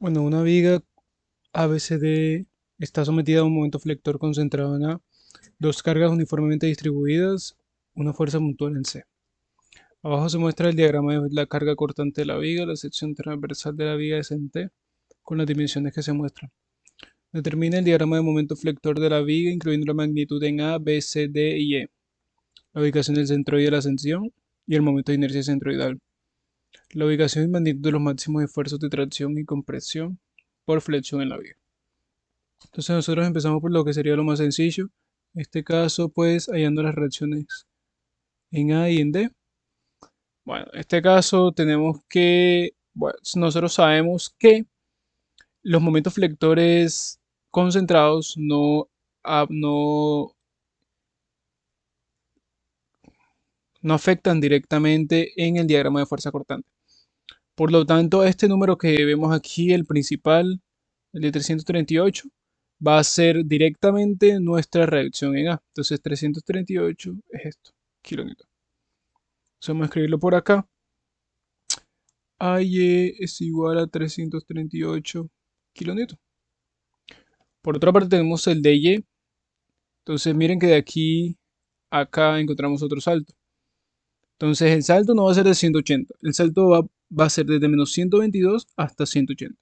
Bueno, una viga ABCD está sometida a un momento flector concentrado en A, dos cargas uniformemente distribuidas, una fuerza mutual en C. Abajo se muestra el diagrama de la carga cortante de la viga, la sección transversal de la viga es en T, con las dimensiones que se muestran. Determina el diagrama de momento flector de la viga, incluyendo la magnitud en A, B, C, D y E, la ubicación del centroide de la ascensión y el momento de inercia centroidal, la ubicación y magnitud de los máximos esfuerzos de tracción y compresión por flexión en la viga. Entonces nosotros empezamos por lo que sería lo más sencillo. En este caso, pues hallando las reacciones en A y en D. Bueno, en este caso tenemos que, bueno, nosotros sabemos que los momentos flectores concentrados no afectan directamente en el diagrama de fuerza cortante. Por lo tanto, este número que vemos aquí, el principal, el de 338, va a ser directamente nuestra reacción en A. Entonces 338 es esto, kilonewton. Entonces vamos a escribirlo por acá. AY es igual a 338 kilonewton. Por otra parte tenemos el DY. Entonces miren que de aquí a acá encontramos otro salto. Entonces el salto no va a ser de 180. El salto va a ser desde menos 122 hasta 180.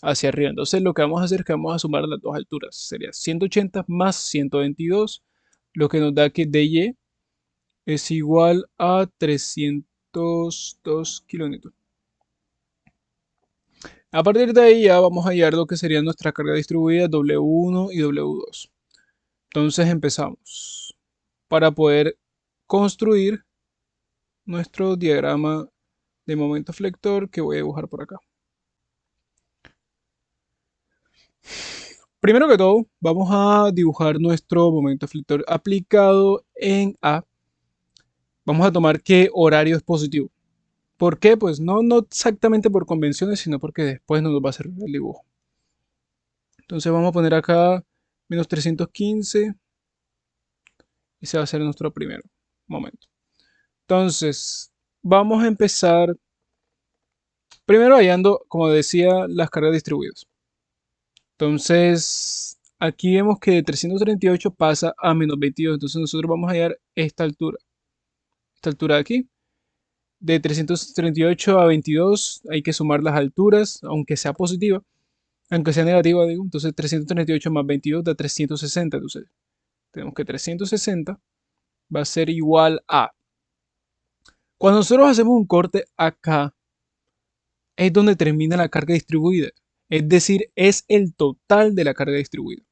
Hacia arriba. Entonces lo que vamos a hacer es que vamos a sumar las dos alturas. Sería 180 más 122, lo que nos da que dy es igual a 302 kilonewton. A partir de ahí ya vamos a hallar lo que sería nuestra carga distribuida W1 y W2. Entonces empezamos para poder construir nuestro diagrama de momento flector que voy a dibujar por acá. Primero que todo, vamos a dibujar nuestro momento flector aplicado en A. Vamos a tomar qué horario es positivo. ¿Por qué? Pues no exactamente por convenciones, sino porque después nos va a servir el dibujo. Entonces vamos a poner acá menos 315 y ese va a ser nuestro primer momento. Entonces, vamos a empezar primero hallando, como decía, las cargas distribuidas. Entonces, aquí vemos que de 338 pasa a menos 22. Entonces nosotros vamos a hallar esta altura de aquí. De 338 a 22 hay que sumar las alturas, aunque sea positiva, aunque sea negativa, digo. Entonces 338 más 22 da 360. Entonces tenemos que 360 va a ser igual a... Cuando nosotros hacemos un corte acá, es donde termina la carga distribuida. Es decir, es el total de la carga distribuida.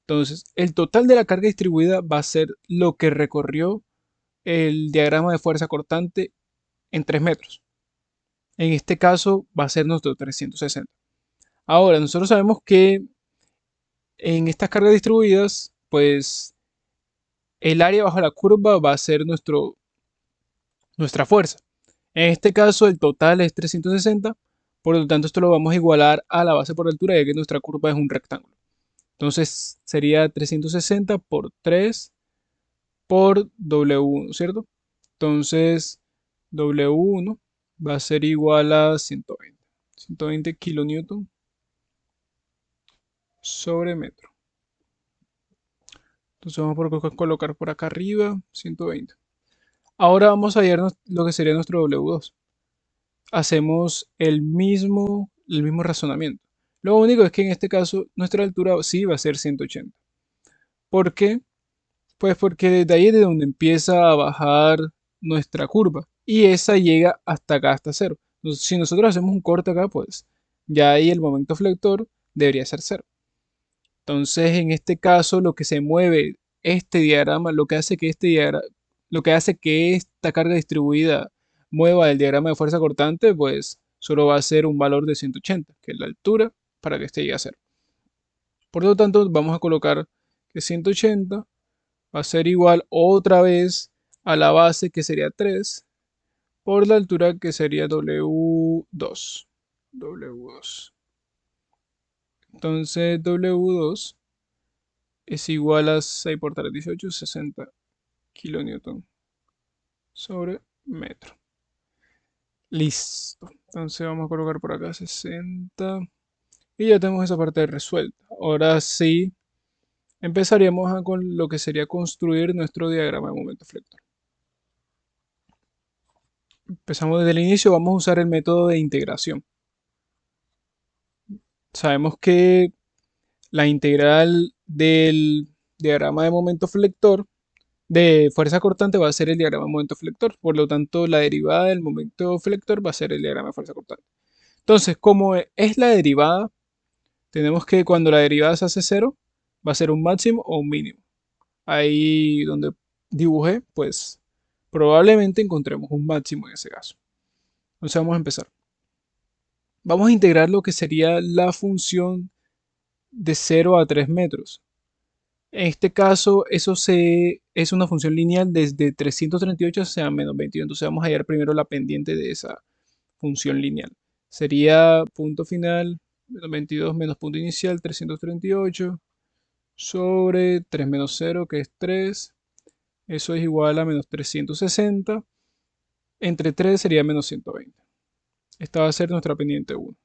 Entonces, el total de la carga distribuida va a ser lo que recorrió el diagrama de fuerza cortante en 3 metros. En este caso va a ser nuestro 360. Ahora, nosotros sabemos que en estas cargas distribuidas, pues el área bajo la curva va a ser nuestra fuerza. En este caso, el total es 360, por lo tanto, esto lo vamos a igualar a la base por altura, ya que nuestra curva es un rectángulo. Entonces, sería 360 por 3 por W1, ¿cierto? Entonces, W1 va a ser igual a 120. 120 kilonewton sobre metro. Entonces vamos a colocar por acá arriba 120. Ahora vamos a hallar lo que sería nuestro W2. Hacemos el mismo razonamiento. Lo único es que en este caso nuestra altura sí va a ser 180. ¿Por qué? Pues porque desde ahí es de donde empieza a bajar nuestra curva y esa llega hasta acá, hasta cero. Entonces, si nosotros hacemos un corte acá, pues ya ahí el momento flector debería ser cero. Entonces, en este caso, lo que se mueve este diagrama, lo que hace que esta carga distribuida mueva el diagrama de fuerza cortante, pues solo va a ser un valor de 180, que es la altura para que este llegue a cero. Por lo tanto, vamos a colocar que 180 va a ser igual otra vez a la base que sería 3 por la altura que sería W2. W2. Entonces W2 es igual a 6 por 3, 18, 60 kilonewton sobre metro. Listo. Entonces vamos a colocar por acá 60. Y ya tenemos esa parte resuelta. Ahora sí, empezaríamos con lo que sería construir nuestro diagrama de momento flector. Empezamos desde el inicio, vamos a usar el método de integración. Sabemos que la integral del diagrama de momento flector de fuerza cortante va a ser el diagrama de momento flector. Por lo tanto, la derivada del momento flector va a ser el diagrama de fuerza cortante. Entonces, como es la derivada, tenemos que cuando la derivada se hace cero, va a ser un máximo o un mínimo. Ahí donde dibujé, pues probablemente encontremos un máximo en ese caso. Entonces vamos a empezar. Vamos a integrar lo que sería la función de 0 a 3 metros. En este caso, es una función lineal desde 338 hacia menos 22. Entonces vamos a hallar primero la pendiente de esa función lineal. Sería punto final, menos 22 menos punto inicial, 338, sobre 3 menos 0, que es 3. Eso es igual a menos 360. Entre 3 sería menos 120. Esta va a ser nuestra pendiente 1.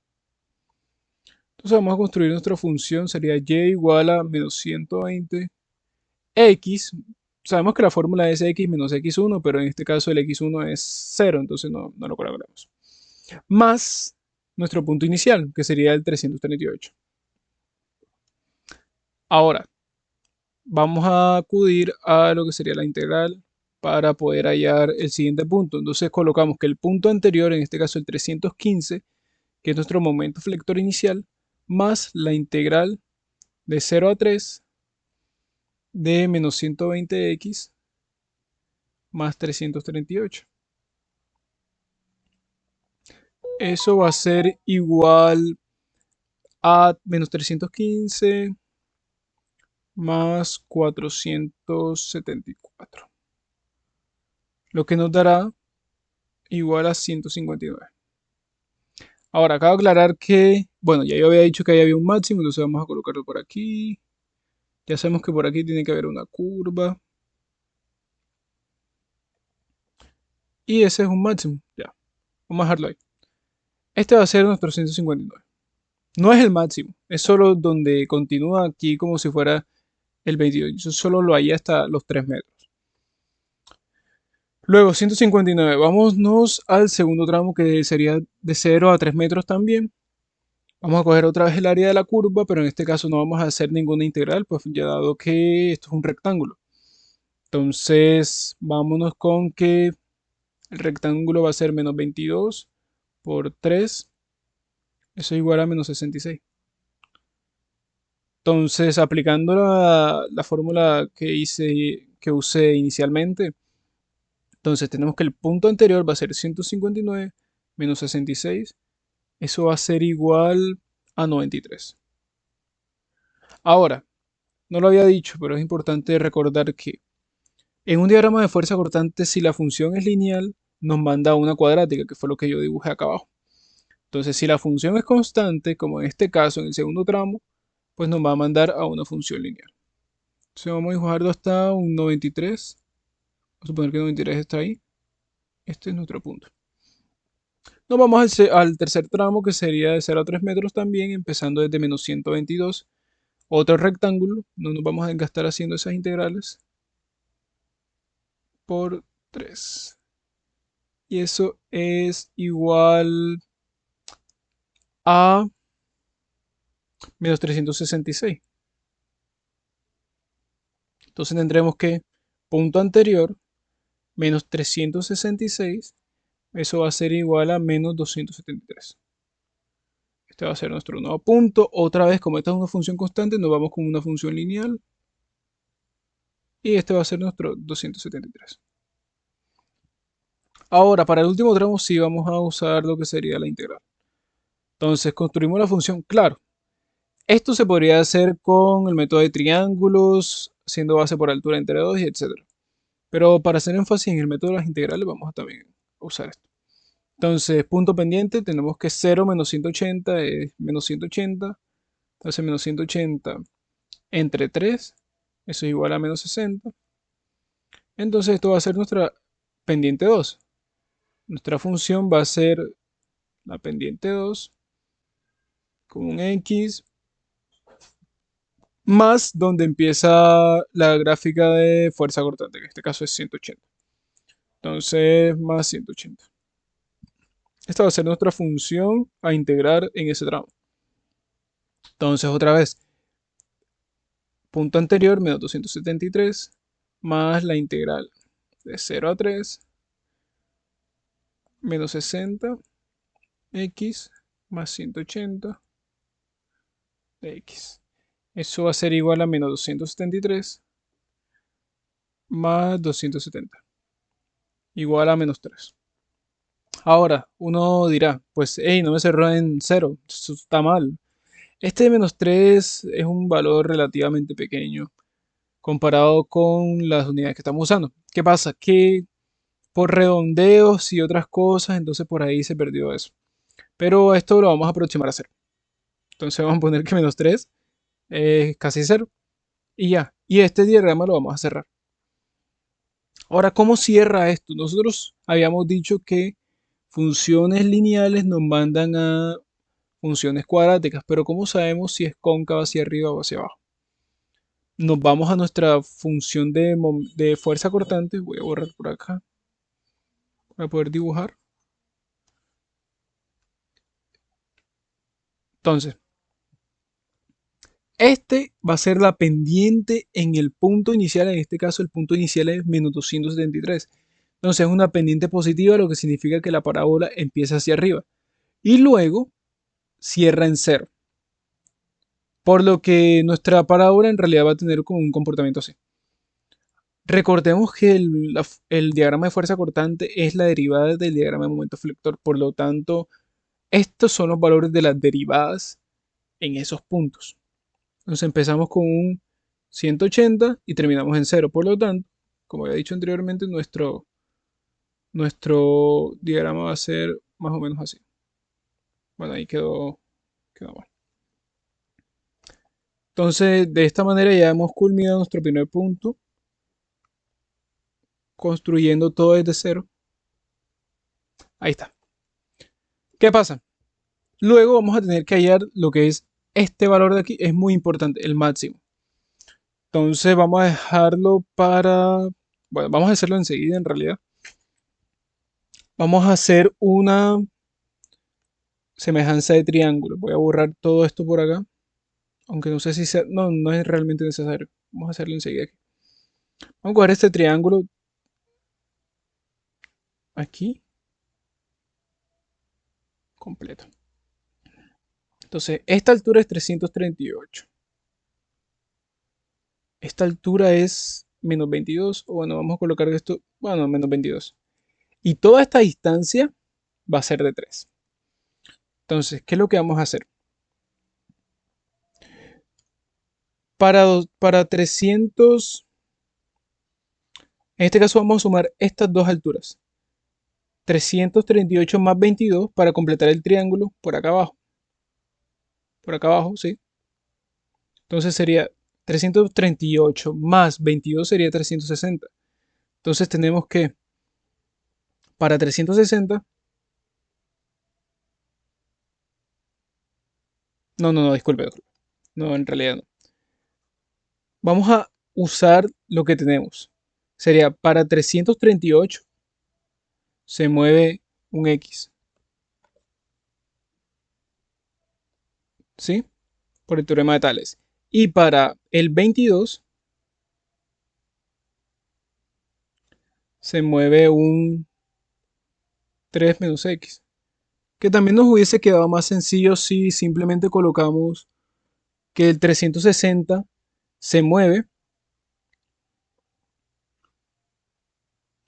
Entonces vamos a construir nuestra función. Sería y igual a menos 120. X, sabemos que la fórmula es x menos x1, pero en este caso el x1 es 0, entonces no lo colaboramos. Más nuestro punto inicial, que sería el 338. Ahora, vamos a acudir a lo que sería la integral para poder hallar el siguiente punto. Entonces colocamos que el punto anterior, en este caso el 315, que es nuestro momento flector inicial, más la integral de 0 a 3 de menos 120x más 338. Eso va a ser igual a menos 315 más 474. Lo que nos dará igual a 159. Ahora, acabo de aclarar que, bueno, ya yo había dicho que ahí había un máximo, entonces vamos a colocarlo por aquí. Ya sabemos que por aquí tiene que haber una curva. Y ese es un máximo, ya. Vamos a dejarlo ahí. Este va a ser nuestro 159. No es el máximo, es solo donde continúa aquí como si fuera el 22. Yo solo lo haría hasta los 3 metros. Luego, 159. Vámonos al segundo tramo que sería de 0 a 3 metros también. Vamos a coger otra vez el área de la curva, pero en este caso no vamos a hacer ninguna integral, pues ya dado que esto es un rectángulo. Entonces, vámonos con que el rectángulo va a ser menos 22 por 3. Eso es igual a menos 66. Entonces, aplicando la fórmula que usé inicialmente, entonces tenemos que el punto anterior va a ser 159 menos 66. Eso va a ser igual a 93. Ahora, no lo había dicho, pero es importante recordar que en un diagrama de fuerza cortante, si la función es lineal, nos manda a una cuadrática, que fue lo que yo dibujé acá abajo. Entonces, si la función es constante, como en este caso, en el segundo tramo, pues nos va a mandar a una función lineal. Entonces vamos a dibujarlo hasta un 93. Vamos a suponer que 93 está ahí. Este es nuestro punto. Nos vamos al tercer tramo, que sería de 0 a 3 metros también, empezando desde menos 122. Otro rectángulo, no nos vamos a desgastar haciendo esas integrales, por 3. Y eso es igual a menos 366. Entonces tendremos que punto anterior menos 366, eso va a ser igual a menos 273. Este va a ser nuestro nuevo punto. Otra vez, como esta es una función constante, nos vamos con una función lineal. Y este va a ser nuestro 273. Ahora, para el último tramo sí vamos a usar lo que sería la integral. Entonces construimos la función, claro. Esto se podría hacer con el método de triángulos, haciendo base por altura entre 2 y etcétera. Pero para hacer énfasis en el método de las integrales vamos a también usar esto. Entonces, punto pendiente, tenemos que 0 menos 180 es menos 180. Entonces, menos 180 entre 3, eso es igual a menos 60. Entonces, esto va a ser nuestra pendiente 2. Nuestra función va a ser la pendiente 2 con un X más donde empieza la gráfica de fuerza cortante, que en este caso es 180. Entonces, más 180. Esta va a ser nuestra función a integrar en ese tramo. Entonces, otra vez, punto anterior, menos 273, más la integral de 0 a 3, menos 60, x, más 180, de x. Eso va a ser igual a menos 273, más 270, igual a menos 3. Ahora, uno dirá, pues, hey, no me cerró en 0, eso está mal. Este de menos 3 es un valor relativamente pequeño comparado con las unidades que estamos usando. ¿Qué pasa? Que por redondeos y otras cosas, entonces por ahí se perdió eso. Pero esto lo vamos a aproximar a 0. Entonces vamos a poner que menos 3 es casi 0. Y ya. Y este diagrama lo vamos a cerrar. Ahora, ¿cómo cierra esto? Nosotros habíamos dicho que funciones lineales nos mandan a funciones cuadráticas, pero ¿cómo sabemos si es cóncava hacia arriba o hacia abajo? Nos vamos a nuestra función de fuerza cortante. Voy a borrar por acá para poder dibujar. Entonces, este va a ser la pendiente en el punto inicial. En este caso, el punto inicial es menos 273. Entonces, es una pendiente positiva, lo que significa que la parábola empieza hacia arriba. Y luego cierra en cero. Por lo que nuestra parábola en realidad va a tener como un comportamiento así. Recordemos que el diagrama de fuerza cortante es la derivada del diagrama de momento flector. Por lo tanto, estos son los valores de las derivadas en esos puntos. Entonces empezamos con un 180 y terminamos en 0. Por lo tanto, como había dicho anteriormente, nuestro diagrama va a ser más o menos así. Bueno, ahí quedó mal. Entonces, de esta manera ya hemos culminado nuestro primer punto, construyendo todo desde cero. Ahí está. ¿Qué pasa? Luego vamos a tener que hallar lo que es este valor de aquí. Es muy importante, el máximo. Entonces vamos a dejarlo para... Bueno, vamos a hacerlo enseguida en realidad. Vamos a hacer una semejanza de triángulo. Voy a borrar todo esto por acá. Aunque no sé si sea... No, no es realmente necesario. Vamos a hacerlo enseguida aquí. Vamos a coger este triángulo aquí. Completo. Entonces, esta altura es 338. Esta altura es menos 22. O bueno, vamos a colocar esto... Bueno, menos 22. Y toda esta distancia va a ser de 3. Entonces, ¿qué es lo que vamos a hacer? Para 300... En este caso vamos a sumar estas dos alturas. 338 más 22 para completar el triángulo por acá abajo. Por acá abajo, ¿sí? Entonces sería 338 más 22 sería 360. Entonces tenemos que, para 360... No, no, no, disculpe. No, en realidad no. Vamos a usar lo que tenemos. Sería para 338 se mueve un X. ¿Sí? Por el teorema de Tales. Y para el 22 se mueve un 3 menos X. Que también nos hubiese quedado más sencillo si simplemente colocamos que el 360 se mueve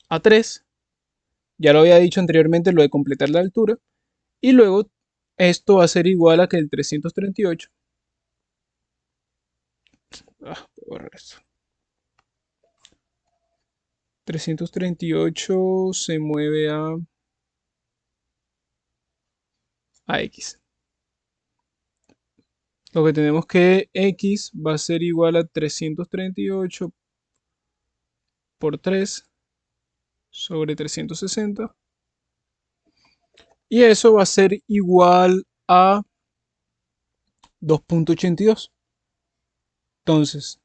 a 3. Ya lo había dicho anteriormente, lo de completar la altura. Y luego esto va a ser igual a que el 338. Voy a borrar esto. 338 se mueve a X. Lo que tenemos que X va a ser igual a 338 por 3 sobre 360 Y eso va a ser igual a 2.82. Entonces,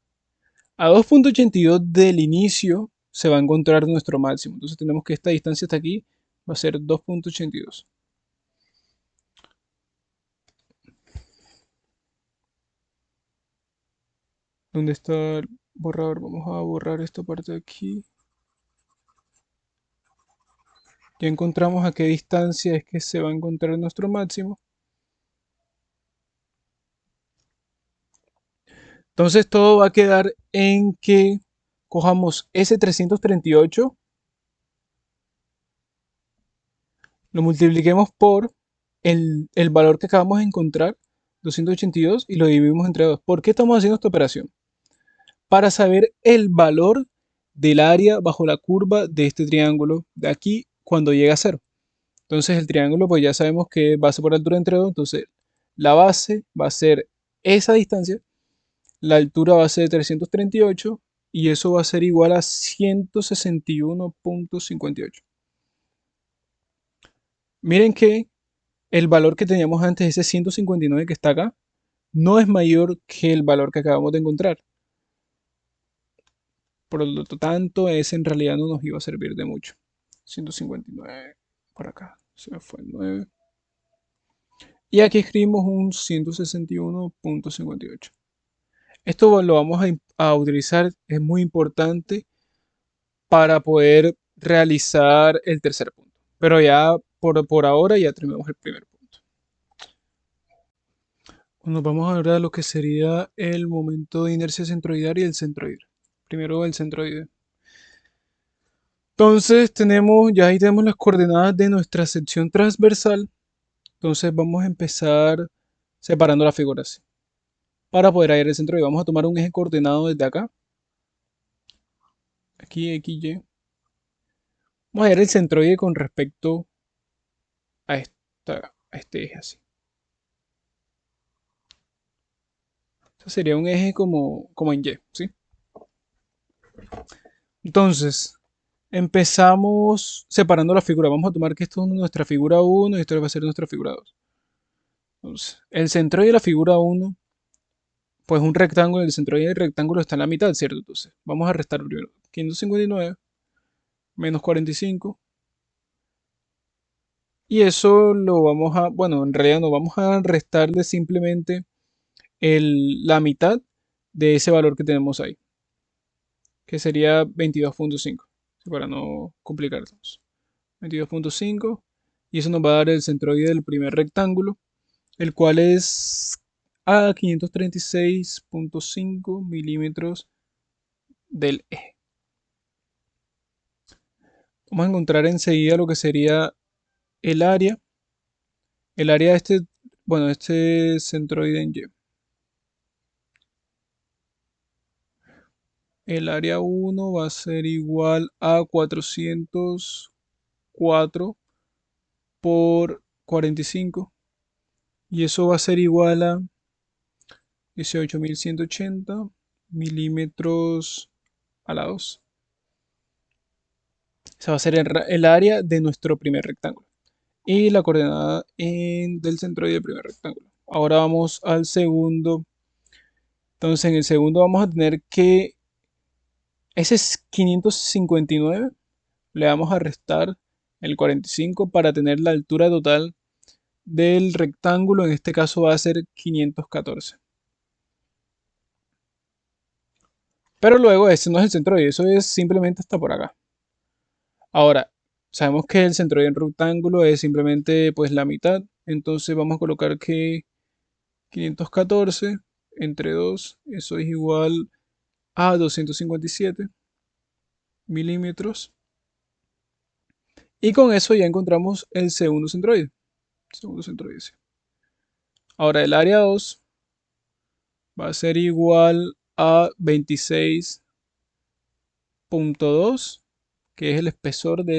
a 2.82 del inicio se va a encontrar nuestro máximo. Entonces tenemos que esta distancia hasta aquí va a ser 2.82. ¿Dónde está el borrador? Vamos a borrar esta parte de aquí. Ya encontramos a qué distancia es que se va a encontrar nuestro máximo. Entonces todo va a quedar en que cojamos ese 338, lo multipliquemos por el valor que acabamos de encontrar, 282, y lo dividimos entre 2. ¿Por qué estamos haciendo esta operación? Para saber el valor del área bajo la curva de este triángulo de aquí cuando llega a 0. Entonces el triángulo pues ya sabemos que base por altura entre 2, entonces la base va a ser esa distancia, la altura va a ser 338 y eso va a ser igual a 161.58. Miren que el valor que teníamos antes, ese 159 que está acá, no es mayor que el valor que acabamos de encontrar. Por lo tanto, ese en realidad no nos iba a servir de mucho. 159 por acá, se me fue el 9. Y aquí escribimos un 161.58. Esto lo vamos a utilizar, es muy importante para poder realizar el tercer punto. Pero ya por ahora ya terminamos el primer punto. Nos vamos ahora a lo que sería el momento de inercia centroidal y el centroide. Primero el centroide. Entonces ya ahí tenemos las coordenadas de nuestra sección transversal. Entonces vamos a empezar separando las figuras. Para poder hallar el centroide vamos a tomar un eje coordenado desde acá. Aquí, X, Y. Vamos a hallar el centroide con respecto a este eje así. Este sería un eje como en Y, ¿sí? Entonces, empezamos separando la figura. Vamos a tomar que esto es nuestra figura 1 y esto va a ser nuestra figura 2. Entonces, el centroide de la figura 1, pues un rectángulo, el centroide del rectángulo está en la mitad, ¿cierto? Entonces, vamos a restar primero 559 menos 45. Y eso lo vamos a, bueno, en realidad no, vamos a restarle simplemente la mitad de ese valor que tenemos ahí, que sería 22.5, para no complicarnos. 22.5 y eso nos va a dar el centroide del primer rectángulo, el cual es a 536.5 milímetros del eje. Vamos a encontrar enseguida lo que sería el área. El área de este, bueno, este centroide en Y. El área 1 va a ser igual a 404 por 45 y eso va a ser igual a 18.180 milímetros alados. Esa va a ser el área de nuestro primer rectángulo y la coordenada del centroide del primer rectángulo. Ahora vamos al segundo. Entonces en el segundo vamos a tener que ese es 559, le vamos a restar el 45 para tener la altura total del rectángulo, en este caso va a ser 514. Pero luego ese no es el centroide, eso es simplemente hasta por acá. Ahora, sabemos que el centroide en rectángulo es simplemente pues la mitad, entonces vamos a colocar que 514 entre 2, eso es igual a 257 milímetros. Y con eso ya encontramos el segundo centroide. Segundo centroide, sí. Ahora el área 2 va a ser igual a 26.2, que es el espesor de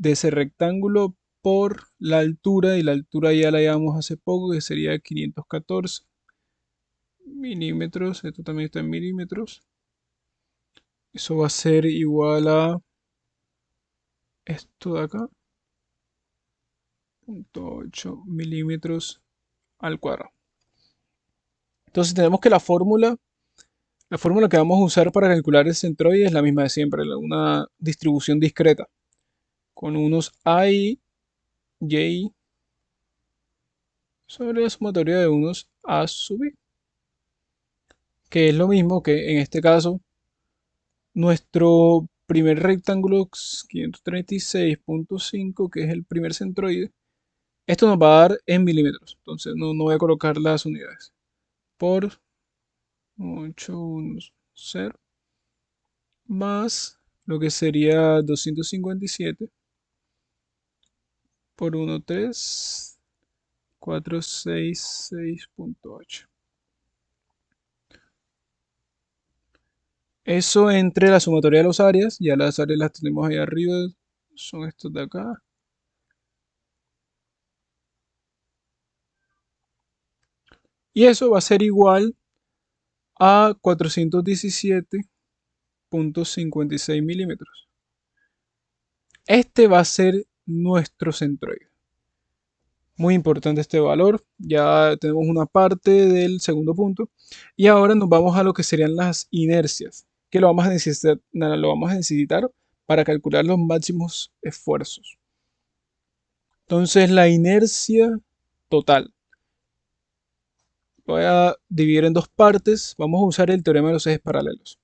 ese rectángulo por la altura, y la altura ya la llevamos hace poco, que sería 514 milímetros. Esto también está en milímetros. Eso va a ser igual a esto de acá. 0.8 milímetros al cuadrado. Entonces tenemos que la fórmula que vamos a usar para calcular el centroide es la misma de siempre, una distribución discreta con unos A y J sobre la sumatoria de unos A sub I, que es lo mismo que en este caso nuestro primer rectángulo 536.5, que es el primer centroide. Esto nos va a dar en milímetros, entonces no voy a colocar las unidades. Por 810 más lo que sería 257 por 13466.8. Eso entre la sumatoria de las áreas, ya las áreas las tenemos ahí arriba, son estos de acá. Y eso va a ser igual a 417.56 milímetros. Este va a ser nuestro centroide. Muy importante este valor. Ya tenemos una parte del segundo punto. Y ahora nos vamos a lo que serían las inercias, que lo vamos a necesitar para calcular los máximos esfuerzos. Entonces la inercia total. Voy a dividir en dos partes. Vamos a usar el teorema de los ejes paralelos.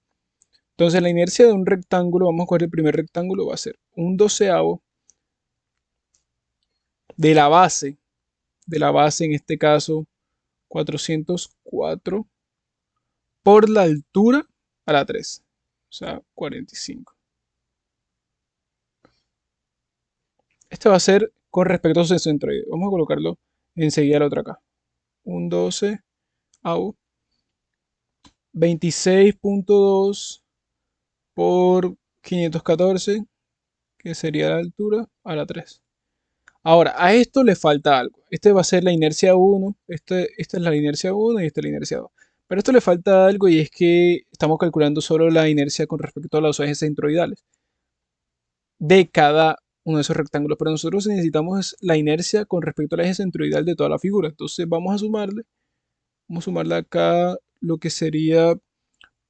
Entonces la inercia de un rectángulo, vamos a coger el primer rectángulo, va a ser un doceavo de la base en este caso 404 por la altura a la 3, o sea 45. Este va a ser con respecto a su centroide. Vamos a colocarlo enseguida la otra acá. Un 12 au 26.2 por 514, que sería la altura a la 3. Ahora, a esto le falta algo. Este va a ser la inercia 1, esta es la inercia 1 y esta es la inercia 2. Pero a esto le falta algo y es que estamos calculando solo la inercia con respecto a los ejes centroidales de cada uno de esos rectángulos. Pero nosotros necesitamos la inercia con respecto al eje centroidal de toda la figura. Entonces vamos a sumarle acá lo que sería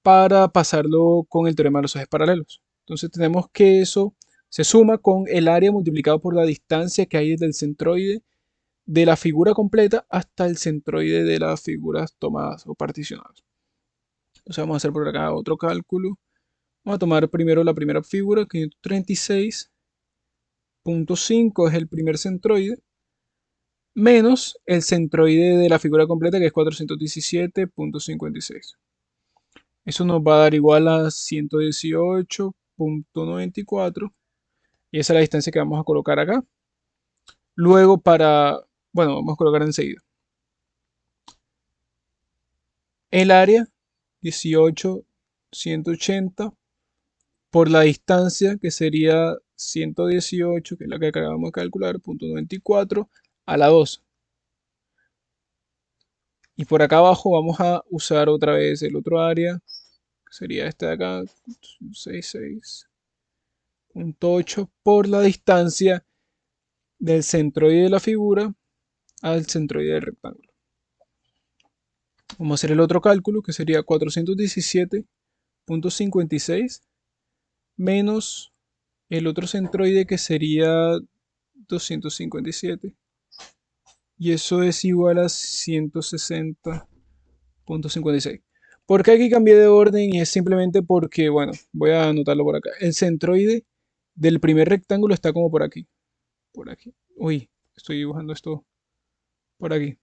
para pasarlo con el teorema de los ejes paralelos. Entonces tenemos que eso se suma con el área multiplicado por la distancia que hay desde el centroide de la figura completa hasta el centroide de las figuras tomadas o particionadas. Entonces vamos a hacer por acá otro cálculo. Vamos a tomar primero la primera figura, 536.5 es el primer centroide, menos el centroide de la figura completa que es 417.56. Eso nos va a dar igual a 118.94 y esa es la distancia que vamos a colocar acá. Luego bueno, vamos a colocar enseguida. El área 18.180 por la distancia que sería 118, que es la que acabamos de calcular, 0.94 a la 2. Y por acá abajo vamos a usar otra vez el otro área, que sería este de acá, 66.8 por la distancia del centroide de la figura al centroide del rectángulo. Vamos a hacer el otro cálculo, que sería 417.56 menos el otro centroide, que sería 257. Y eso es igual a 160.56. ¿Por qué aquí cambié de orden? Y es simplemente porque, bueno, voy a anotarlo por acá. El centroide del primer rectángulo está como por aquí. Por aquí. Uy, estoy dibujando esto por aquí.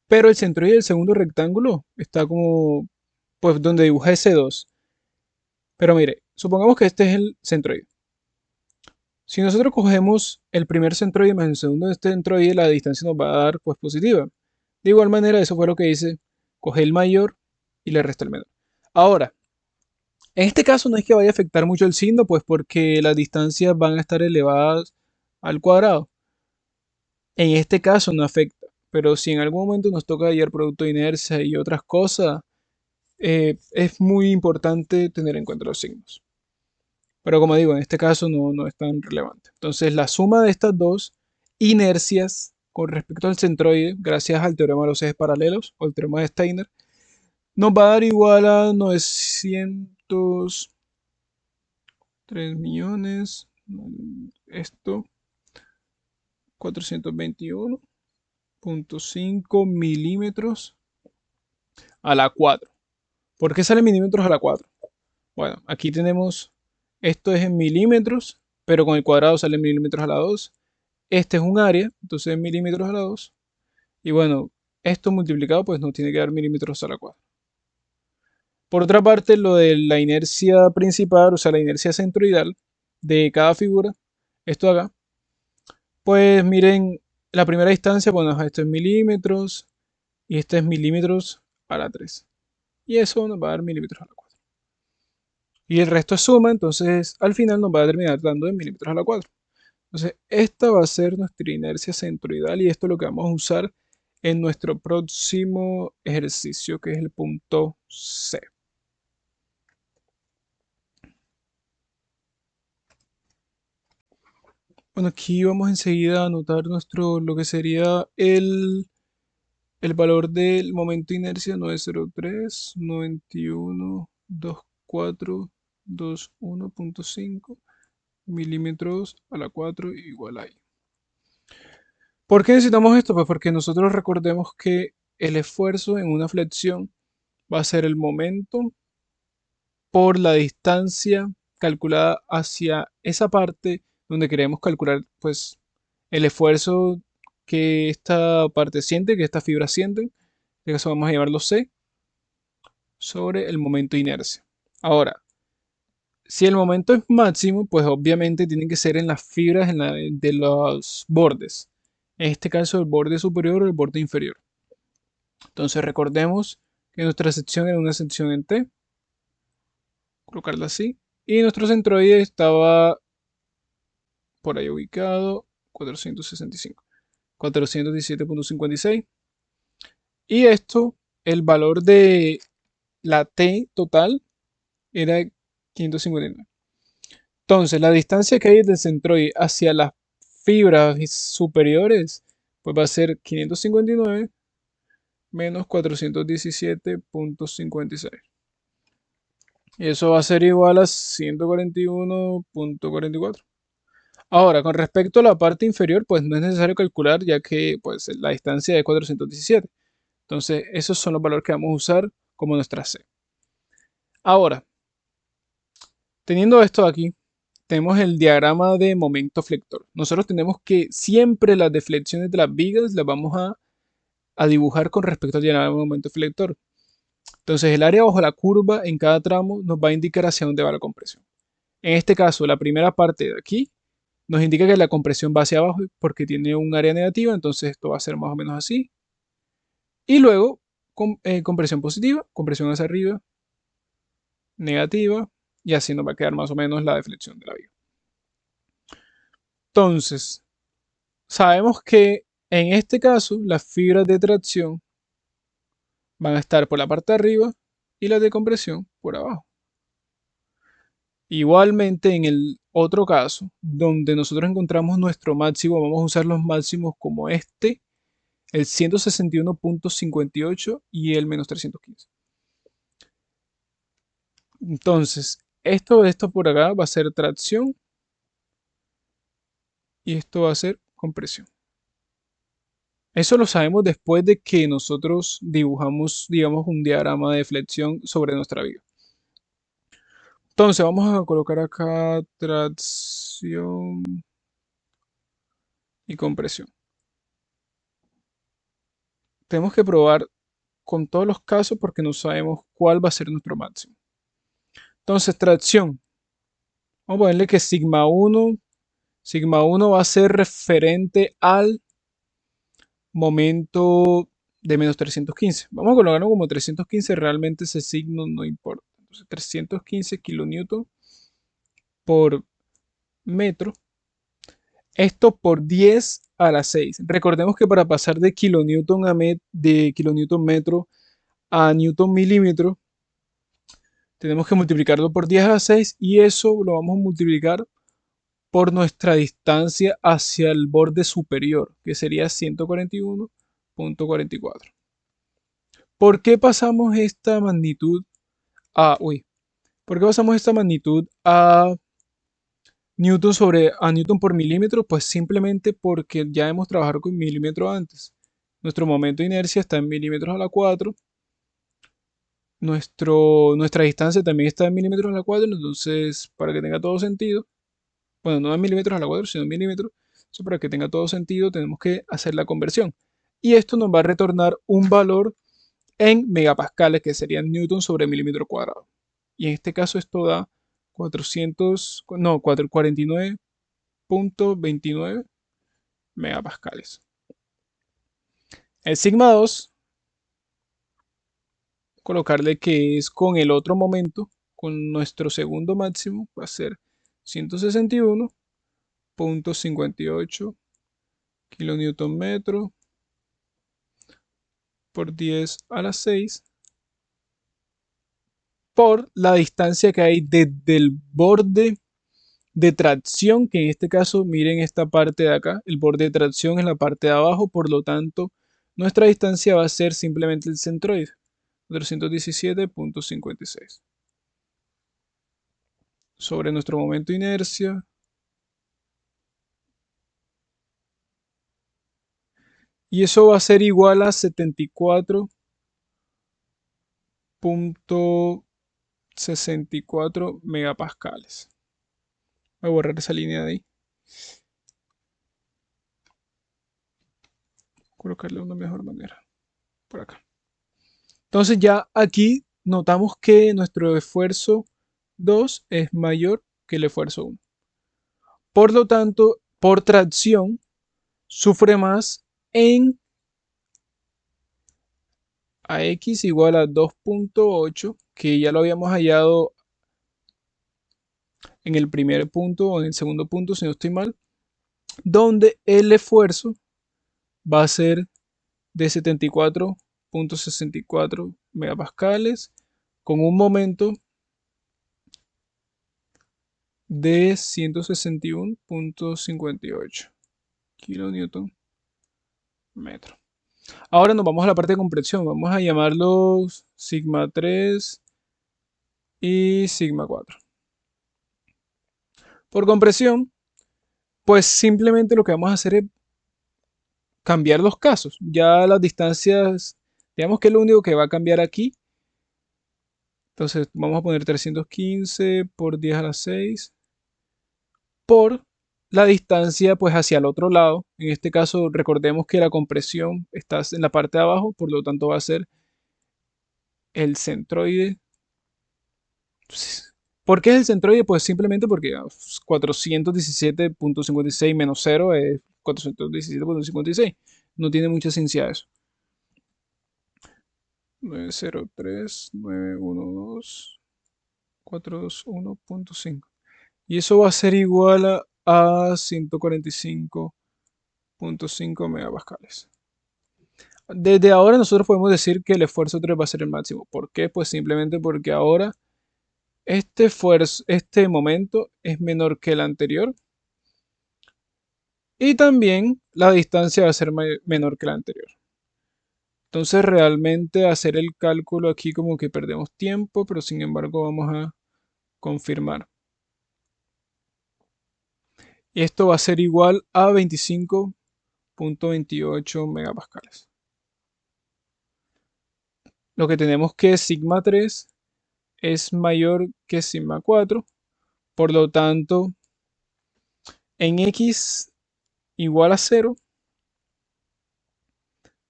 Pero el centroide del segundo rectángulo está como, pues, donde dibujé ese 2. Pero mire, supongamos que este es el centroide. Si nosotros cogemos el primer centroide más el segundo centroide, la distancia nos va a dar pues positiva. De igual manera, eso fue lo que hice. Coge el mayor y le resta el menor. Ahora, en este caso no es que vaya a afectar mucho el signo, pues porque las distancias van a estar elevadas al cuadrado. En este caso no afecta, pero si en algún momento nos toca hallar producto de inercia y otras cosas, es muy importante tener en cuenta los signos. Pero como digo, en este caso no es tan relevante. Entonces la suma de estas dos inercias con respecto al centroide, gracias al teorema de los ejes paralelos o el teorema de Steiner, nos va a dar igual a 903 millones, esto, 421.5 milímetros a la 4. ¿Por qué sale milímetros a la 4? Bueno, aquí tenemos, esto es en milímetros, pero con el cuadrado sale milímetros a la 2. Este es un área, entonces es milímetros a la 2. Y bueno, esto multiplicado pues nos tiene que dar milímetros a la 4. Por otra parte, lo de la inercia principal, o sea, la inercia centroidal de cada figura, esto de acá, pues miren, la primera distancia, bueno, esto es milímetros y este es milímetros a la 3. Y eso nos va a dar milímetros a la 4. Y el resto es suma, entonces al final nos va a terminar dando en milímetros a la 4. Entonces, esta va a ser nuestra inercia centroidal y esto es lo que vamos a usar en nuestro próximo ejercicio, que es el punto C. Bueno, aquí vamos enseguida a anotar lo que sería el valor del momento de inercia 903, 91, 24, 21.5 milímetros a la 4 igual a I. ¿Por qué necesitamos esto? Pues porque nosotros recordemos que el esfuerzo en una flexión va a ser el momento por la distancia calculada hacia esa parte donde queremos calcular pues el esfuerzo que esta parte siente, que esta fibra siente. En este caso vamos a llamarlo C sobre el momento de inercia. Ahora, si el momento es máximo, pues obviamente tiene que ser en las fibras de los bordes. En este caso el borde superior o el borde inferior. Entonces recordemos que nuestra sección era una sección en T, colocarla así, y nuestro centroide estaba por ahí ubicado 465, 417.56. Y esto, el valor de la T total era 559. Entonces, la distancia que hay desde el centroide hacia las fibras superiores, pues va a ser 559 menos 417.56. Y eso va a ser igual a 141.44. Ahora, con respecto a la parte inferior, pues no es necesario calcular ya que pues, la distancia es 417. Entonces, esos son los valores que vamos a usar como nuestra C. Ahora, teniendo esto aquí, tenemos el diagrama de momento flector. Nosotros tenemos que siempre las deflexiones de las vigas las vamos a dibujar con respecto al diagrama de momento flector. Entonces, el área bajo la curva en cada tramo nos va a indicar hacia dónde va la compresión. En este caso, la primera parte de aquí nos indica que la compresión va hacia abajo porque tiene un área negativa, entonces esto va a ser más o menos así. Y luego, compresión positiva, compresión hacia arriba, negativa, y así nos va a quedar más o menos la deflexión de la viga. Entonces, sabemos que en este caso las fibras de tracción van a estar por la parte de arriba y las de compresión por abajo. Igualmente en el otro caso, donde nosotros encontramos nuestro máximo, vamos a usar los máximos como este, el 161.58 y el menos 315. Entonces, esto por acá va a ser tracción y esto va a ser compresión. Eso lo sabemos después de que nosotros dibujamos, digamos, un diagrama de flexión sobre nuestra viga. Entonces, vamos a colocar acá tracción y compresión. Tenemos que probar con todos los casos porque no sabemos cuál va a ser nuestro máximo. Entonces, tracción. Vamos a ponerle que sigma 1 va a ser referente al momento de menos 315. Vamos a colocarlo como 315, realmente ese signo no importa. Entonces, 315 kilonewton por metro. Esto por 10 a la 6. Recordemos que para pasar de kilonewton metro a newton milímetro, Tenemos que multiplicarlo por 10 a la 6 y eso lo vamos a multiplicar por nuestra distancia hacia el borde superior, que sería 141.44. ¿Por qué pasamos esta magnitud ¿Por qué pasamos esta magnitud a Newton por milímetro? Pues simplemente porque ya hemos trabajado con milímetros antes. Nuestro momento de inercia está en milímetros a la 4. Nuestra distancia también está en milímetros a la 4. Entonces, para que tenga todo sentido, bueno, no en milímetros a la 4, sino en milímetros. Entonces, para que tenga todo sentido, tenemos que hacer la conversión. Y esto nos va a retornar un valor en megapascales, que serían newton sobre milímetro cuadrado. Y en este caso esto da 49.29 megapascales. El sigma 2, colocarle que es con el otro momento, con nuestro segundo máximo, va a ser 161.58 kilonewton metro por 10 a la 6 por la distancia que hay desde el borde de tracción, que en este caso miren esta parte de acá, el borde de tracción es la parte de abajo, por lo tanto nuestra distancia va a ser simplemente el centroide, 417.56. Sobre nuestro momento de inercia, y eso va a ser igual a 74.64 megapascales. Voy a borrar esa línea de ahí, colocarle de una mejor manera, por acá. Entonces ya aquí notamos que nuestro esfuerzo 2 es mayor que el esfuerzo 1. Por lo tanto, por tracción, sufre más en AX igual a 2.8, que ya lo habíamos hallado en el primer punto o en el segundo punto, si no estoy mal, donde el esfuerzo va a ser de 74.64 megapascales con un momento de 161.58 kilonewton metro. Ahora nos vamos a la parte de compresión. Vamos a llamarlos sigma 3 y sigma 4. Por compresión, pues simplemente lo que vamos a hacer es cambiar los casos. Ya las distancias, digamos que es lo único que va a cambiar aquí. Entonces vamos a poner 315 por 10 a la 6 por la distancia pues hacia el otro lado. En este caso recordemos que la compresión está en la parte de abajo, por lo tanto va a ser el centroide. ¿Por qué es el centroide? Pues simplemente porque 417.56 menos 0 es 417.56. No tiene mucha ciencia eso. 903.912.421.5. Y eso va a ser igual a 145.5 megapascales. Desde ahora nosotros podemos decir que el esfuerzo 3 va a ser el máximo. ¿Por qué? Pues simplemente porque ahora este momento es menor que el anterior y también la distancia va a ser menor que la anterior. Entonces realmente hacer el cálculo aquí como que perdemos tiempo, pero sin embargo vamos a confirmar. Y esto va a ser igual a 25.28 megapascales. Lo que tenemos que sigma 3 es mayor que sigma 4, por lo tanto en x igual a 0,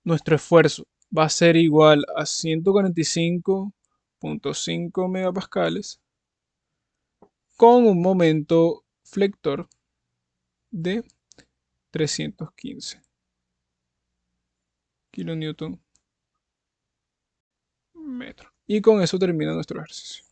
nuestro esfuerzo va a ser igual a 145.5 megapascales con un momento flector de 315 kilonewton metro. Y con eso termina nuestro ejercicio.